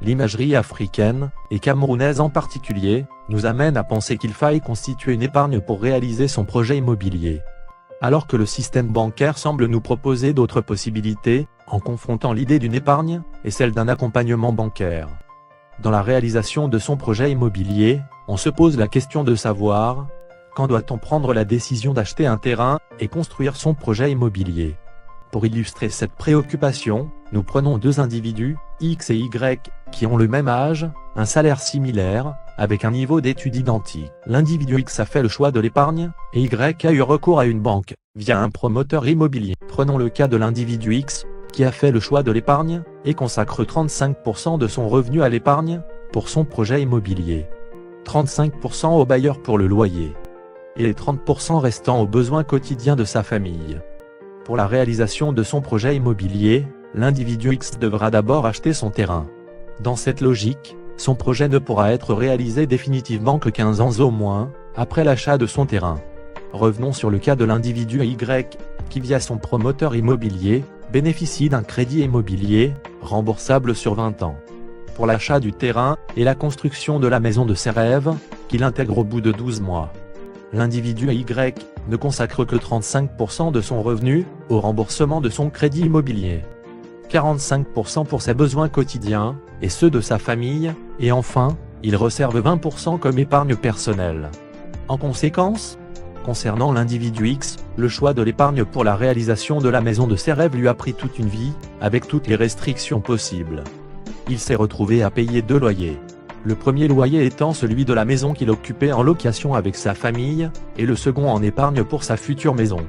l'imagerie africaine, et camerounaise en particulier, nous amène à penser qu'il faille constituer une épargne pour réaliser son projet immobilier. Alors que le système bancaire semble nous proposer d'autres possibilités, en confrontant l'idée d'une épargne et celle d'un accompagnement bancaire. Dans la réalisation de son projet immobilier, on se pose la question de savoir, quand doit-on prendre la décision d'acheter un terrain et construire son projet immobilier? Pour illustrer cette préoccupation, nous prenons deux individus, X et Y, qui ont le même âge, un salaire similaire, avec un niveau d'études identique. L'individu X a fait le choix de l'épargne, et Y a eu recours à une banque, via un promoteur immobilier. Prenons le cas de l'individu X, qui a fait le choix de l'épargne, et consacre 35% de son revenu à l'épargne, pour son projet immobilier. 35% au bailleur pour le loyer. Et les 30% restants aux besoins quotidiens de sa famille. Pour la réalisation de son projet immobilier, l'individu X devra d'abord acheter son terrain. Dans cette logique, son projet ne pourra être réalisé définitivement que 15 ans au moins, après l'achat de son terrain. Revenons sur le cas de l'individu Y, qui via son promoteur immobilier, bénéficie d'un crédit immobilier, remboursable sur 20 ans. Pour l'achat du terrain, et la construction de la maison de ses rêves, qu'il intègre au bout de 12 mois. L'individu Y ne consacre que 35% de son revenu au remboursement de son crédit immobilier. 45% pour ses besoins quotidiens, et ceux de sa famille, et enfin, il réserve 20% comme épargne personnelle. En conséquence, concernant l'individu X, le choix de l'épargne pour la réalisation de la maison de ses rêves lui a pris toute une vie, avec toutes les restrictions possibles. Il s'est retrouvé à payer 2 loyers. Le premier loyer étant celui de la maison qu'il occupait en location avec sa famille, et le second en épargne pour sa future maison.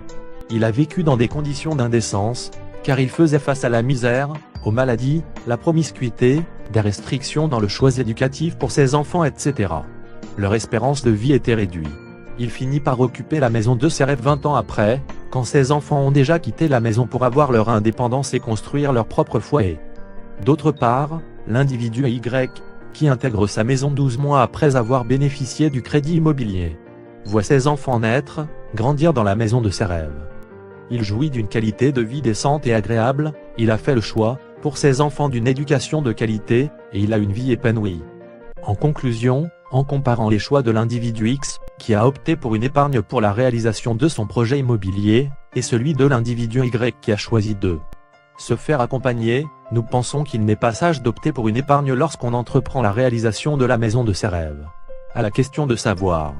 Il a vécu dans des conditions d'indécence, car il faisait face à la misère, aux maladies, la promiscuité, des restrictions dans le choix éducatif pour ses enfants, etc. Leur espérance de vie était réduite. Il finit par occuper la maison de ses rêves 20 ans après, quand ses enfants ont déjà quitté la maison pour avoir leur indépendance et construire leur propre foyer. D'autre part, l'individu Y, qui intègre sa maison 12 mois après avoir bénéficié du crédit immobilier, voit ses enfants naître, grandir dans la maison de ses rêves. Il jouit d'une qualité de vie décente et agréable, il a fait le choix, pour ses enfants d'une éducation de qualité, et il a une vie épanouie. En conclusion, en comparant les choix de l'individu X, qui a opté pour une épargne pour la réalisation de son projet immobilier, et celui de l'individu Y qui a choisi de se faire accompagner, nous pensons qu'il n'est pas sage d'opter pour une épargne lorsqu'on entreprend la réalisation de la maison de ses rêves. À la question de savoir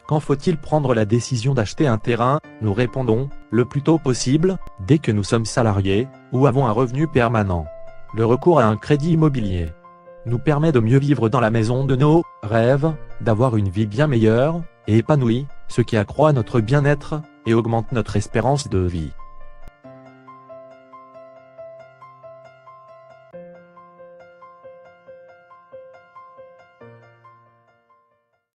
quand faut-il prendre la décision d'acheter un terrain, nous répondons, le plus tôt possible, dès que nous sommes salariés, ou avons un revenu permanent. Le recours à un crédit immobilier nous permet de mieux vivre dans la maison de nos rêves, d'avoir une vie bien meilleure, et épanouie, ce qui accroît notre bien-être, et augmente notre espérance de vie.